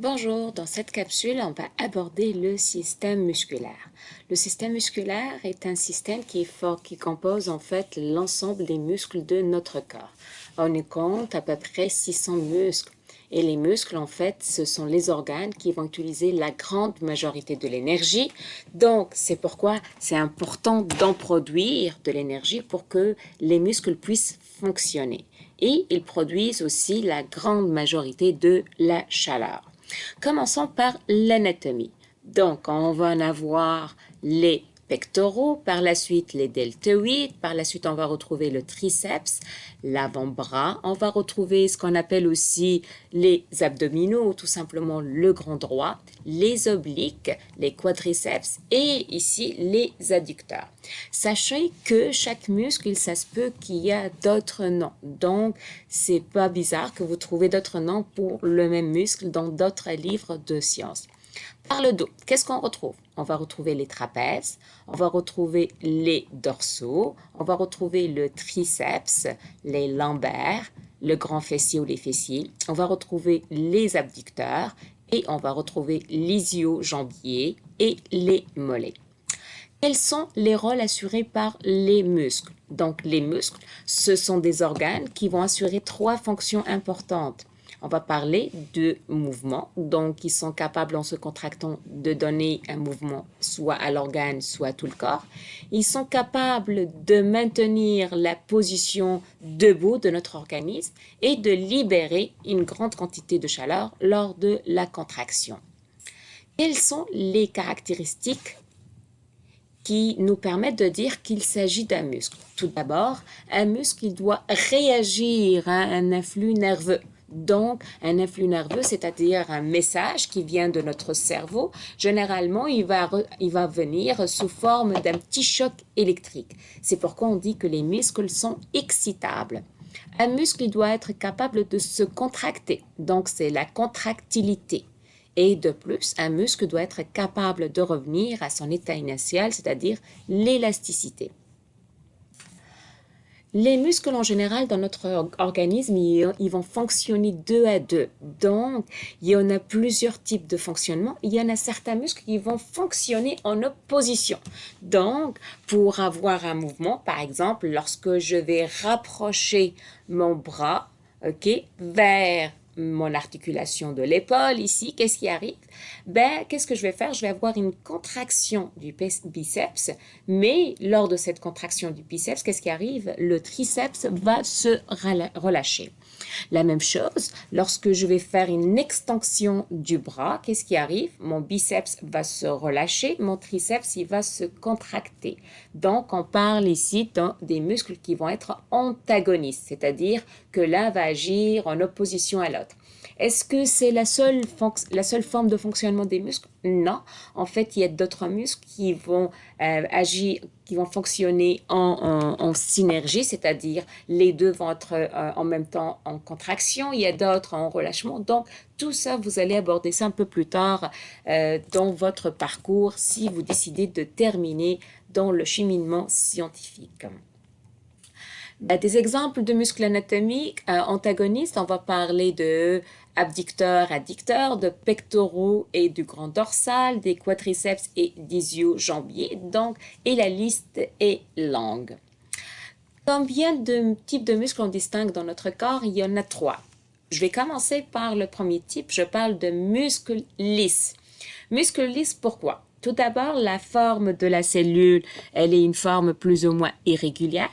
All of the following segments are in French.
Bonjour, dans cette capsule, on va aborder le système musculaire. Le système musculaire est un système qui compose en fait l'ensemble des muscles de notre corps. On y compte à peu près 600 muscles. Et les muscles, en fait, ce sont les organes qui vont utiliser la grande majorité de l'énergie. Donc, c'est pourquoi c'est important d'en produire de l'énergie pour que les muscles puissent fonctionner. Et ils produisent aussi la grande majorité de la chaleur. Commençons par l'anatomie. Donc, on va en avoir les pectoraux, par la suite les deltoïdes, par la suite on va retrouver le triceps, l'avant-bras, on va retrouver ce qu'on appelle aussi les abdominaux, ou tout simplement le grand droit, les obliques, les quadriceps et ici les adducteurs. Sachez que chaque muscle, ça se peut qu'il y a d'autres noms. Donc, c'est pas bizarre que vous trouvez d'autres noms pour le même muscle dans d'autres livres de sciences. Par le dos, qu'est-ce qu'on retrouve? On va retrouver les trapèzes, on va retrouver les dorsaux, on va retrouver le triceps, les lombaires, le grand fessier ou les fessiers, on va retrouver les abducteurs et on va retrouver l'ischio-jambier et les mollets. Quels sont les rôles assurés par les muscles? Donc, les muscles, ce sont des organes qui vont assurer trois fonctions importantes. On va parler de mouvement, donc ils sont capables en se contractant de donner un mouvement soit à l'organe, soit à tout le corps. Ils sont capables de maintenir la position debout de notre organisme et de libérer une grande quantité de chaleur lors de la contraction. Quelles sont les caractéristiques qui nous permettent de dire qu'il s'agit d'un muscle? Tout d'abord, un muscle il doit réagir à un influx nerveux. Donc, un influx nerveux, c'est-à-dire un message qui vient de notre cerveau, généralement, il va venir sous forme d'un petit choc électrique. C'est pourquoi on dit que les muscles sont excitables. Un muscle il doit être capable de se contracter. Donc, c'est la contractilité. Et de plus, un muscle doit être capable de revenir à son état initial, c'est-à-dire l'élasticité. Les muscles en général dans notre organisme, ils vont fonctionner deux à deux. Donc, il y en a plusieurs types de fonctionnement. Il y en a certains muscles qui vont fonctionner en opposition. Donc, pour avoir un mouvement, par exemple, lorsque je vais rapprocher mon bras, vers mon articulation de l'épaule ici, qu'est-ce qui arrive? Qu'est-ce que je vais faire? Je vais avoir une contraction du biceps, mais lors de cette contraction du biceps, qu'est-ce qui arrive? Le triceps va se relâcher. La même chose, lorsque je vais faire une extension du bras, qu'est-ce qui arrive? Mon biceps va se relâcher, mon triceps il va se contracter. Donc, on parle ici des muscles qui vont être antagonistes, c'est-à-dire que l'un va agir en opposition à l'autre. Est-ce que c'est la seule forme de fonctionnement des muscles? Non. En fait, il y a d'autres muscles qui vont agir, qui vont fonctionner en synergie, c'est-à-dire les deux vont être en même temps en contraction, il y a d'autres en relâchement. Donc, tout ça, vous allez aborder ça un peu plus tard dans votre parcours si vous décidez de terminer dans le cheminement scientifique. Des exemples de muscles anatomiques antagonistes, on va parler de abducteurs, adducteurs, de pectoraux et du grand dorsal, des quadriceps et d'ischio-jambiers, donc, et la liste est longue. Combien de types de muscles on distingue dans notre corps? Il y en a trois. Je vais commencer par le premier type, je parle de muscles lisses. Muscles lisses, pourquoi? Tout d'abord, la forme de la cellule, elle est une forme plus ou moins irrégulière.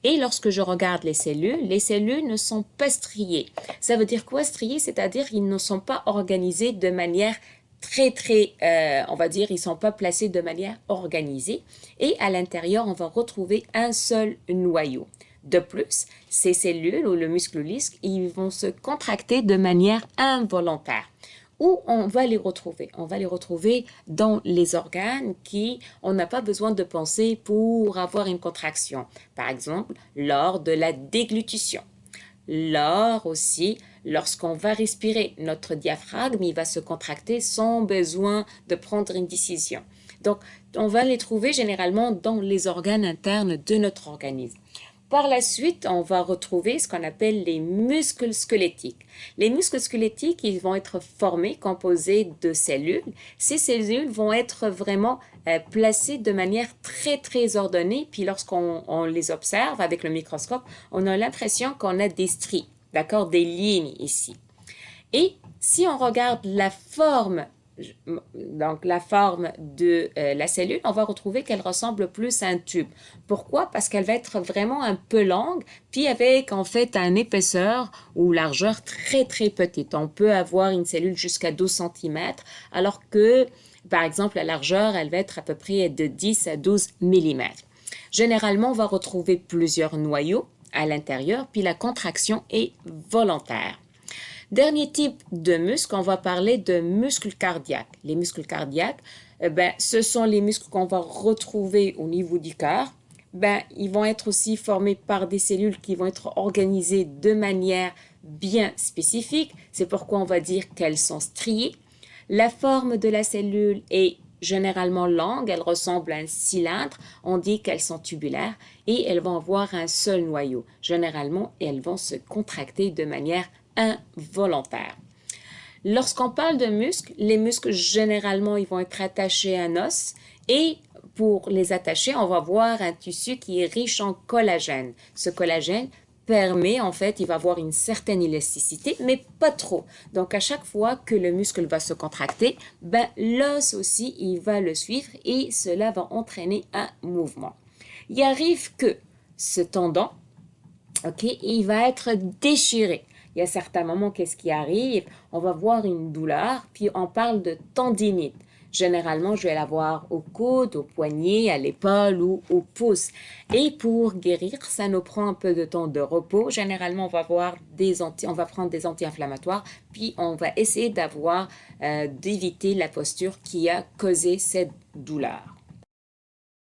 Et lorsque je regarde les cellules ne sont pas striées. Ça veut dire quoi striées? C'est-à-dire qu'ils ne sont pas organisés de manière on va dire, ils ne sont pas placés de manière organisée. Et à l'intérieur, on va retrouver un seul noyau. De plus, ces cellules ou le muscle lisse, ils vont se contracter de manière involontaire. Où on va les retrouver? On va les retrouver dans les organes on n'a pas besoin de penser pour avoir une contraction. Par exemple, lors de la déglutition. Lorsqu'on va respirer, notre diaphragme, il va se contracter sans besoin de prendre une décision. Donc, on va les trouver généralement dans les organes internes de notre organisme. Par la suite, on va retrouver ce qu'on appelle les muscles squelettiques. Les muscles squelettiques, ils vont être formés, composés de cellules. Ces cellules vont être vraiment placées de manière très ordonnée. Puis lorsqu'on les observe avec le microscope, on a l'impression qu'on a des stries, d'accord, des lignes ici. Et si on regarde la forme, donc la forme de la cellule, on va retrouver qu'elle ressemble plus à un tube. Pourquoi? Parce qu'elle va être vraiment un peu longue, puis avec en fait une épaisseur ou largeur très petite. On peut avoir une cellule jusqu'à 12 cm, alors que par exemple la largeur, elle va être à peu près de 10 à 12 mm. Généralement, on va retrouver plusieurs noyaux à l'intérieur, puis la contraction est volontaire. Dernier type de muscle, on va parler de muscles cardiaques. Les muscles cardiaques, ce sont les muscles qu'on va retrouver au niveau du cœur. Ils vont être aussi formés par des cellules qui vont être organisées de manière bien spécifique. C'est pourquoi on va dire qu'elles sont striées. La forme de la cellule est généralement longue, elle ressemble à un cylindre. On dit qu'elles sont tubulaires et elles vont avoir un seul noyau. Généralement, elles vont se contracter de manière involontaire. Lorsqu'on parle de muscles, les muscles généralement ils vont être attachés à un os et pour les attacher, on va voir un tissu qui est riche en collagène. Ce collagène permet en fait, il va avoir une certaine élasticité, mais pas trop. Donc à chaque fois que le muscle va se contracter, l'os aussi il va le suivre et cela va entraîner un mouvement. Il arrive que ce tendon, il va être déchiré. Il y a certains moments, qu'est-ce qui arrive? On va voir une douleur, puis on parle de tendinite. Généralement, je vais l'avoir au coude, au poignet, à l'épaule ou au pouce. Et pour guérir, ça nous prend un peu de temps de repos. Généralement, on va prendre des anti-inflammatoires, puis on va essayer d'éviter la posture qui a causé cette douleur.